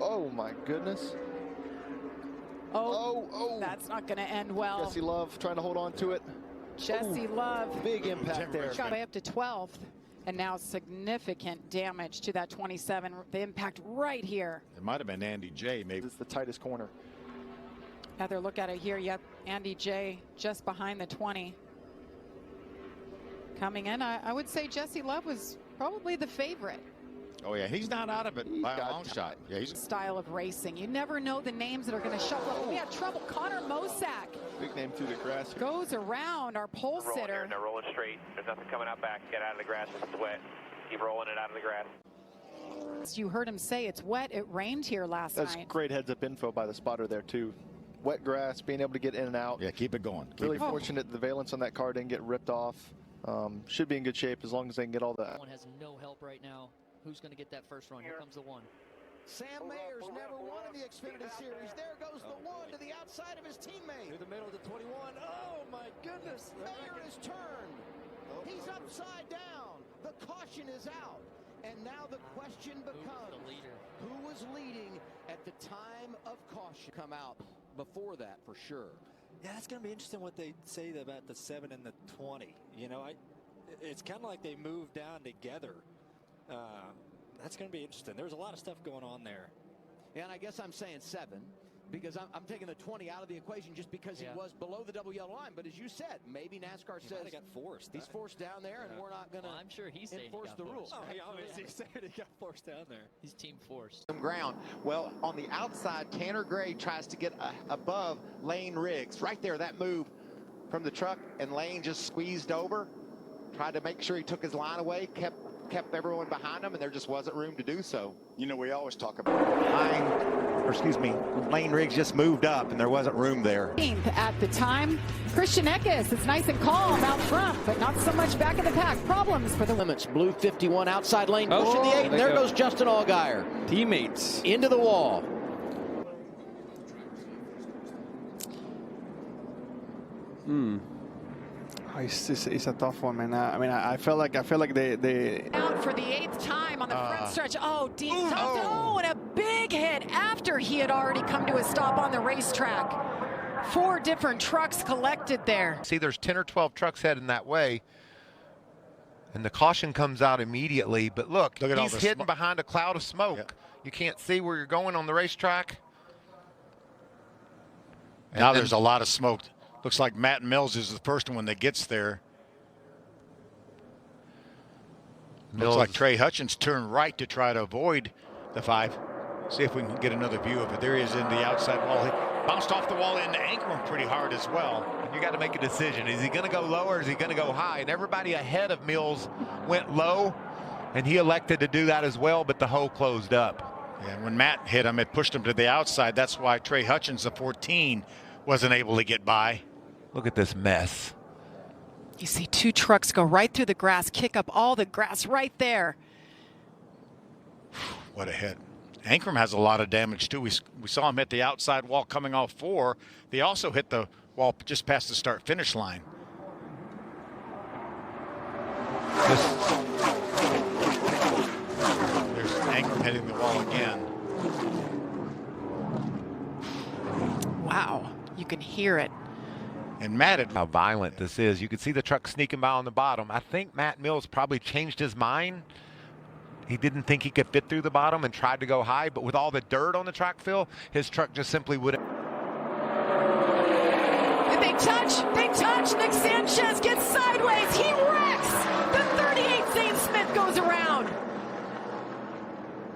Oh my goodness. Oh, that's not going to end well. Jesse Love trying to hold on to it. Jesse Love. Big impact there. Got way up to 12th, and now significant damage to that 27. The impact right here. It might have been Andy J. Maybe It's the tightest corner. Another look at it here. Yep, Andy J. just behind the 20. Coming in, I would say Jesse Love was probably the favorite. Oh yeah, he's not out of it by a long shot. Yeah, he's Style of racing. You never know the names that are going to shuffle up. We had trouble. Connor Mosack Big name through the grass here. goes around our pole sitter. They're rolling straight. There's nothing coming out back. Get out of the grass if it's wet. Keep rolling it out of the grass. You heard him say it's wet. It rained here last That's night. great heads-up info by the spotter there too. Wet grass, being able to get in and out. yeah, keep it going. Really fortunate the valence on that car didn't get ripped off. Should be in good shape as long as they can get all that. One has no help right now. Who's going to get that first run? Here comes the one. Sam Mayer's never won in the Xfinity Series. There goes the one to the outside of his teammate. Through the middle of the 21. Oh, my goodness. Mayer is turned. He's upside down. The caution is out. And now the question becomes, who was leading at the time of caution? Come out before that for sure. Yeah, it's going to be interesting what they say about the 7 and the 20. You know, it's kind of like they moved down together. That's going to be interesting. There's a lot of stuff going on there. And I guess I'm saying 7 because I'm taking the 20 out of the equation just because he was below the double yellow line. But as you said, maybe NASCAR says he got forced. He's forced down there, and we're not going to I'm sure he's enforce the rules. Oh, he obviously said he got forced down there. He's team forced. Some ground. Well, on the outside, Tanner Gray tries to get above Lane Riggs. Right there, that move from the truck, and Lane just squeezed over, tried to make sure he took his line away, kept everyone behind him, and there just wasn't room to do so. You know, we always talk about Lane Riggs just moved up, and there wasn't room there. At the time, Christian Eckes is nice and calm out front, but not so much back in the pack. Problems for the Limits. Blue 51 outside lane, pushing the 8, and there goes Justin Allgaier. Teammates. Into the wall. It's a tough one, man. I mean, I feel like they out for the 8th time on the front stretch. Oh, deep and a big hit after he had already come to a stop on the racetrack. 4 different trucks collected there. See, there's 10 or 12 trucks heading that way, and the caution comes out immediately. But look he's hidden behind a cloud of smoke. Yeah. You can't see where you're going on the racetrack. And now there's a lot of smoke. Looks like Matt Mills is the first one that gets there. Looks like Trey Hutchins turned right to try to avoid the 5. See if we can get another view of it. There he is in the outside wall. He bounced off the wall into Ankrum pretty hard as well. And you got to make a decision. Is he going to go low or is he going to go high? And everybody ahead of Mills went low, and he elected to do that as well, but the hole closed up. Yeah, and when Matt hit him, it pushed him to the outside. That's why Trey Hutchins, the 14, wasn't able to get by. Look at this mess. You see 2 trucks go right through the grass, kick up all the grass right there. What a hit. Ankrum has a lot of damage too. We saw him hit the outside wall coming off 4. They also hit the wall just past the start-finish line. There's Ankrum hitting the wall again. Wow, you can hear it. And Matt, how violent this is. You can see the truck sneaking by on the bottom. I think Matt Mills probably changed his mind. He didn't think he could fit through the bottom and tried to go high, but with all the dirt on the track fill, his truck just simply wouldn't. And they touch. Nick Sanchez gets sideways. He wrecks. The 38 Zane Smith goes around.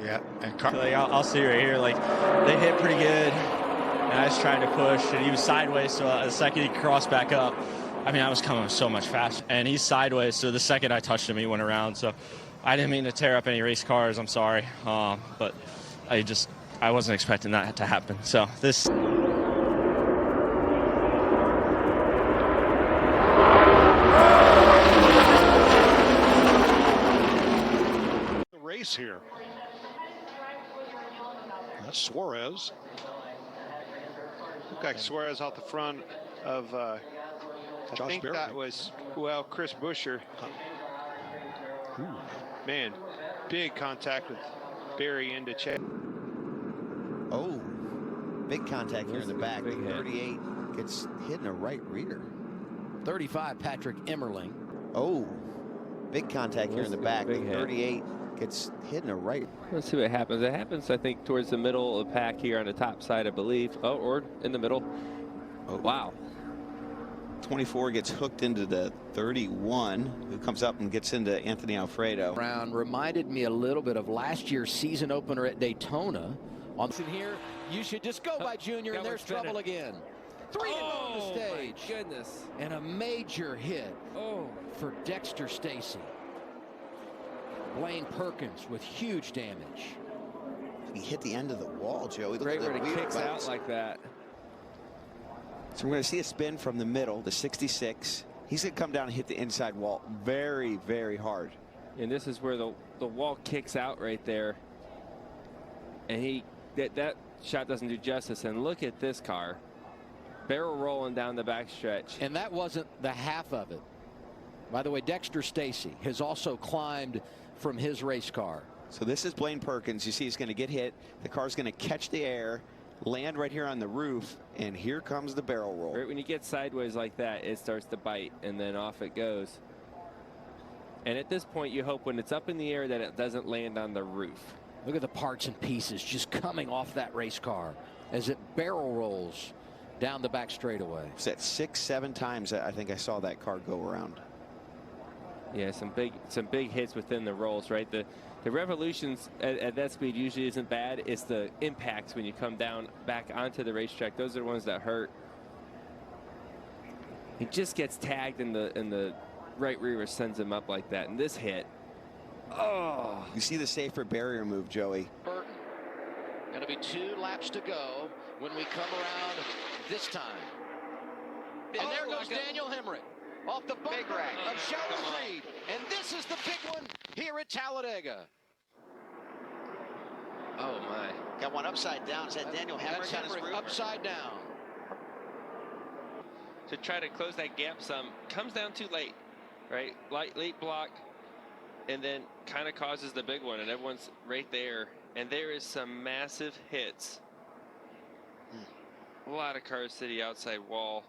Yeah, and I'll see right here. Like, they hit pretty good. And I was trying to push, and he was sideways, so the second he crossed back up, I mean, I was coming so much faster. And he's sideways, so the second I touched him, he went around. So I didn't mean to tear up any race cars, I'm sorry. But I wasn't expecting that to happen. So this... the race here. That's Suarez. Looked like Suarez out the front of, I think that was, well, Chris Buescher. Man, big contact with Barry into Chad. Oh, big contact here in the back. 38 gets hit in the right rear. 35, Patrick Emmerling. Oh, big contact here in the back. 38 gets hit in the right. Let's see what happens. It happens, I think, towards the middle of the pack here on the top side, I believe. Oh, or in the middle. Oh, wow. 24 gets hooked into the 31, who comes up and gets into Anthony Alfredo. Round reminded me a little bit of last year's season opener at Daytona. On here, you should just go by Junior, and there's trouble again. 3 to go on the stage. My goodness. And a major hit for Dexter Stacy. Blaine Perkins with huge damage. He hit the end of the wall, Joey. Great when it kicks out like that. So we're going to see a spin from the middle, the 66. He's going to come down and hit the inside wall very, very hard. And this is where the wall kicks out right there. And that shot doesn't do justice. And look at this car. Barrel rolling down the backstretch. And that wasn't the half of it. By the way, Dexter Stacy has also climbed from his race car. So this is Blaine Perkins. You see he's going to get hit. The car's going to catch the air, land right here on the roof, and here comes the barrel roll. Right when you get sideways like that, it starts to bite, and then off it goes. And at this point, you hope when it's up in the air that it doesn't land on the roof. Look at the parts and pieces just coming off that race car as it barrel rolls down the back straightaway. It's at 6-7 times I think I saw that car go around. Yeah, some big hits within the rolls, right? The revolutions at that speed usually isn't bad. It's the impacts when you come down back onto the racetrack. Those are the ones that hurt. He just gets tagged in the right rear, sends him up like that. And this hit. Oh. You see the safer barrier move, Joey. Burton. Going to be 2 laps to go when we come around this time. And there goes Daniel Hemrick off the bumper of Sheldon Creed. And this is the big one here at Talladega. Oh, my. Got one upside down. Is that Daniel Hemrick on his roof? Upside down. To try to close that gap some. Comes down too late, right? Late block. And then kind of causes the big one. And everyone's right there. And there is some massive hits. A lot of cars to the outside wall.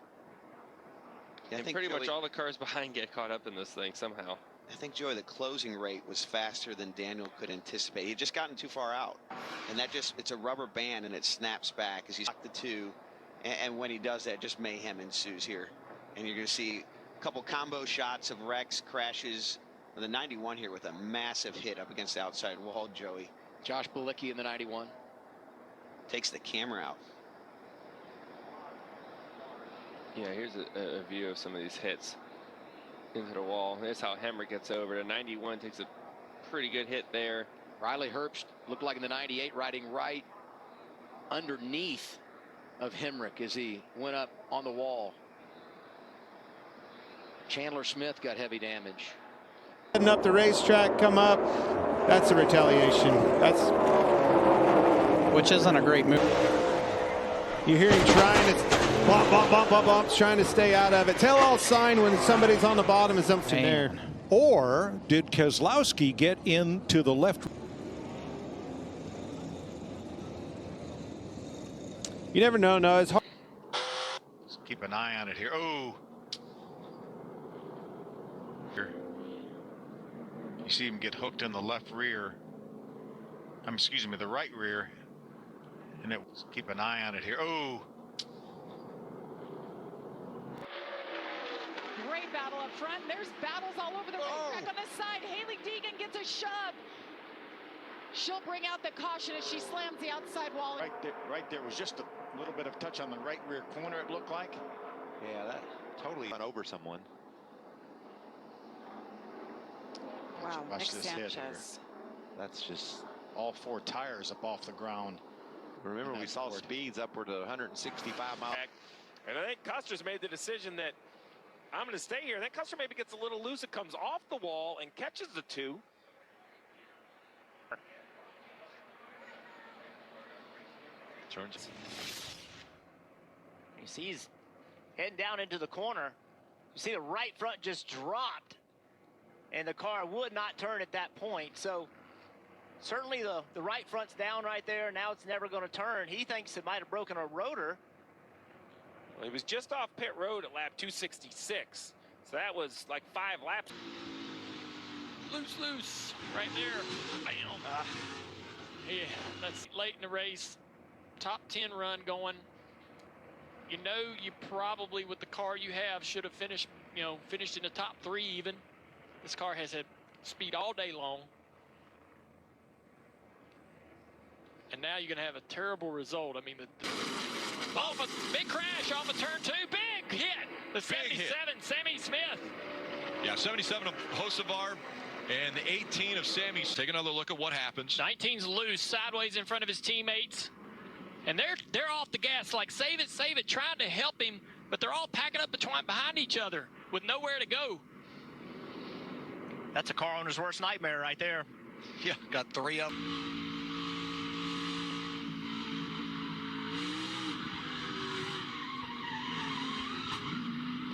Yeah, and pretty much all the cars behind get caught up in this thing somehow. I think, Joey, the closing rate was faster than Daniel could anticipate. He had just gotten too far out. And that it's a rubber band and it snaps back as he's locked the 2. And when he does that, just mayhem ensues here. And you're going to see a couple combo shots of wrecks, crashes. The 91 here with a massive hit up against the outside wall, Joey. Josh Bilicki in the 91. Takes the camera out. Yeah, here's a view of some of these hits into the wall. Here's how Hemrick gets over. The 91 takes a pretty good hit there. Riley Herbst looked like in the 98 riding right underneath of Hemrick as he went up on the wall. Chandler Smith got heavy damage. Heading up the racetrack, come up. That's a retaliation. Which isn't a great move. You hear him trying to bump, trying to stay out of it. Tell-all sign when somebody's on the bottom is something there. Or did Keselowski get into the left? You never know. No, it's hard. Let's keep an eye on it here. Oh. You see him get hooked in the left rear. Excuse me, the right rear. And keep an eye on it here. Oh. Great battle up front. There's battles all over the racetrack on the side. Haley Deegan gets a shove. She'll bring out the caution as she slams the outside wall. Right there was just a little bit of touch on the right rear corner, it looked like. Yeah, that totally went over someone. Wow, Watch Nick this hit here. Sanchez. That's just all 4 tires up off the ground. Remember, we saw speeds upward of 165 miles. And I think Custer's made the decision that I'm going to stay here. Then Custer maybe gets a little loose. It comes off the wall and catches the 2. Turns. You see he's heading down into the corner. You see the right front just dropped. And the car would not turn at that point. So Certainly the right front's down right there. Now it's never going to turn. He thinks it might have broken a rotor. Well, he was just off pit road at lap 266. So that was like 5 laps. Loose, right there. Bam. Yeah, that's late in the race. Top 10 run going. You know, you probably, with the car you have, should have finished, finished in the top 3 even. This car has had speed all day long. And now you're going to have a terrible result. I mean, big crash off of turn 2. Big hit. The 77, Sammy Smith. Yeah, 77 of Hocevar and the 18 of Sammy. Take another look at what happens. 19's loose, sideways in front of his teammates. And they're off the gas, like save it, trying to help him, but they're all packing up behind each other with nowhere to go. That's a car owner's worst nightmare right there. Yeah, got 3 of them.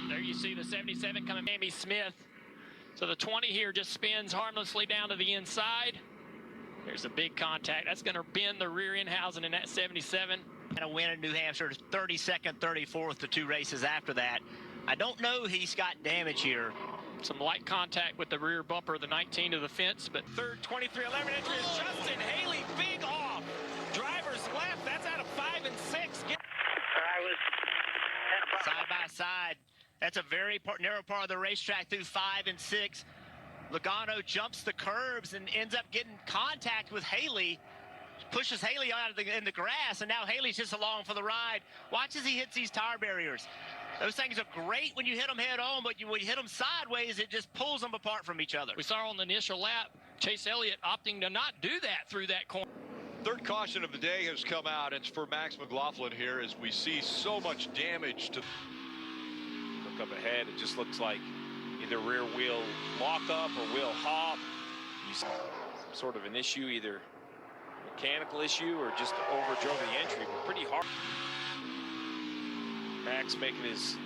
There you see the 77 coming, Sammy Smith. So the 20 here just spins harmlessly down to the inside. There's a big contact. That's going to bend the rear end housing in that 77. And a win in New Hampshire, 32nd, 34th, the 2 races after that. I don't know he's got damage here. Some light contact with the rear bumper, the 19 to the fence, but third 23-11 entry is Justin Haley, big off. Driver's left, that's out of 5 and 6. Side by side. That's a very narrow part of the racetrack through 5 and 6. Logano jumps the curbs and ends up getting contact with Haley. Pushes Haley out of in the grass, and now Haley's just along for the ride. Watch as he hits these tire barriers. Those things are great when you hit them head on, but when you hit them sideways, it just pulls them apart from each other. We saw on the initial lap, Chase Elliott opting to not do that through that corner. Third caution of the day has come out. It's for Max McLaughlin here as we see so much damage to. Look up ahead, it just looks like either rear wheel lock up or wheel hop. You see some sort of an issue, either mechanical issue or just overdrove the entry, but pretty hard. Max making his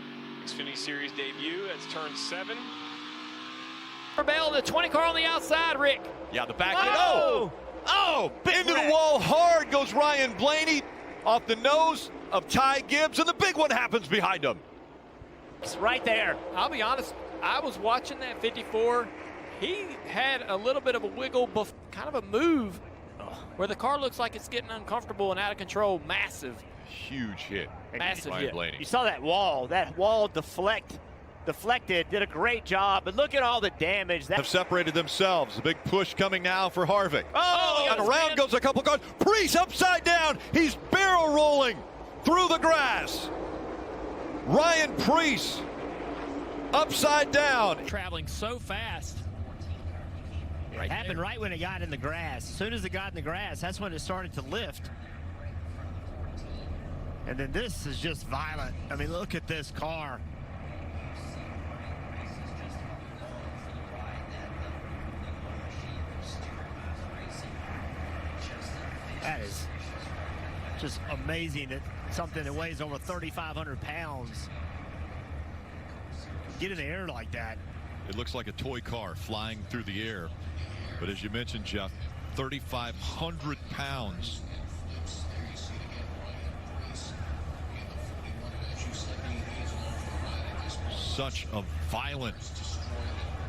Xfinity Series debut. That's turn 7. Bell, the 20 car on the outside, Rick. Yeah, the back. Big into the wall hard goes Ryan Blaney off the nose of Ty Gibbs, and the big one happens behind him. It's right there. I'll be honest, I was watching that 54. He had a little bit of a wiggle, kind of a move where the car looks like it's getting uncomfortable and out of control. Massive. Huge hit. Massive hit. Blaney. You saw that wall. That wall deflected, did a great job, but look at all the damage. Have separated themselves. A big push coming now for Harvick. Oh, and around goes a couple cars. Preece upside down. He's barrel rolling through the grass. Ryan Preece upside down. Traveling so fast. It happened right when it got in the grass. As soon as it got in the grass, that's when it started to lift. And then this is just violent. I mean, look at this car. That is just amazing that something that weighs over 3,500 pounds get in the air like that. It looks like a toy car flying through the air. But as you mentioned, Jeff, 3,500 pounds. Such a violent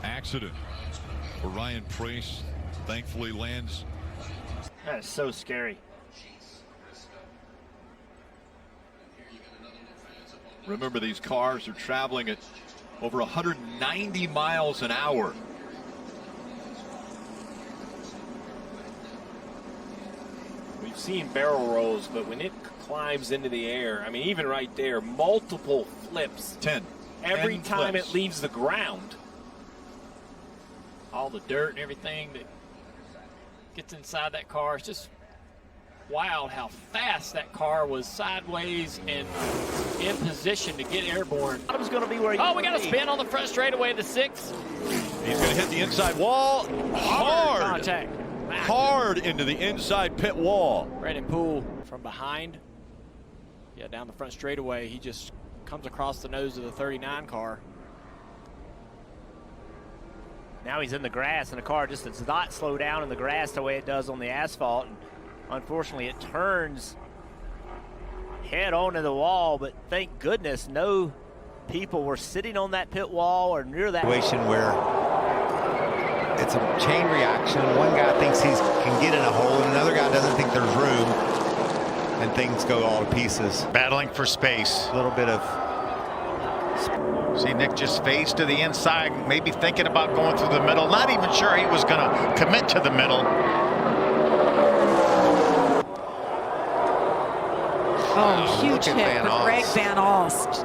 accident for Ryan Preece. Thankfully lands. That is so scary. Remember, these cars are traveling at over 190 miles an hour. We've seen barrel rolls, but when it climbs into the air, I mean, even right there, multiple flips. 10. Every 10 time flips. it leaves the ground. All the dirt and everything that gets inside that car. It's just wild how fast that car was sideways and in position to get airborne. It was going to be where we got a spin on the front straightaway, the 6. He's going to hit the inside wall hard. Contact. Hard into the inside pit wall. Brandon Poole from behind. Yeah, down the front straightaway. He just comes across the nose of the 39 car. Now he's in the grass, and the car just does not slow down in the grass the way it does on the asphalt. And unfortunately, it turns head on to the wall, but thank goodness no people were sitting on that pit wall or near that. Situation where it's a chain reaction. One guy thinks he can get in a hole, and another guy doesn't think there's room, and things go all to pieces. Battling for space. A little bit of... See, Nick just fades to the inside, maybe thinking about going through the middle. Not even sure he was going to commit to the middle. Oh, huge hit for Greg Van Alst.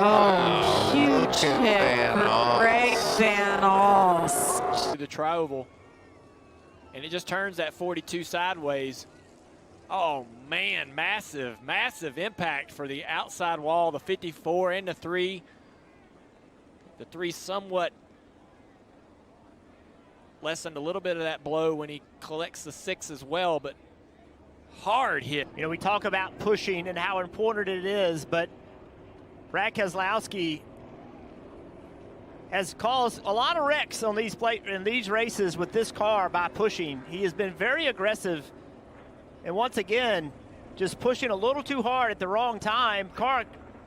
Oh, huge hit for Greg Van Alst. To the tri-oval, and it just turns that 42 sideways. Oh man, massive, massive impact for the outside wall, the 54 and the 3. The 3 somewhat lessened a little bit of that blow when he collects the 6 as well, but hard hit. You know, we talk about pushing and how important it is, but Brad Keselowski has caused a lot of wrecks on these races with this car by pushing. He has been very aggressive. And once again, just pushing a little too hard at the wrong time. Car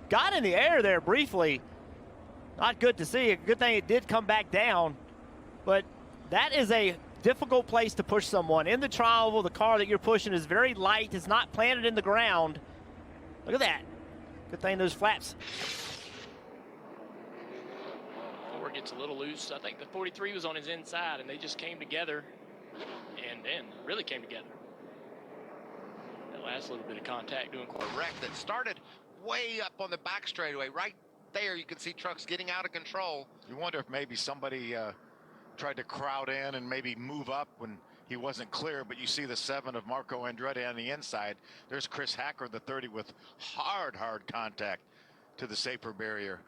got in the air there briefly. Not good to see. A good thing it did come back down. But that is a difficult place to push someone. In the tri-oval, the car that you're pushing is very light. It's not planted in the ground. Look at that. Good thing those flaps. Ford gets a little loose. I think the 43 was on his inside, and they just came together and really came together. Last little bit of contact doing a wreck that started way up on the back straightaway. Right there, you can see trucks getting out of control. You wonder if maybe somebody tried to crowd in and maybe move up when he wasn't clear, but you see the 7 of Marco Andretti on the inside. There's Chris Hacker, the 30, with hard contact to the safer barrier.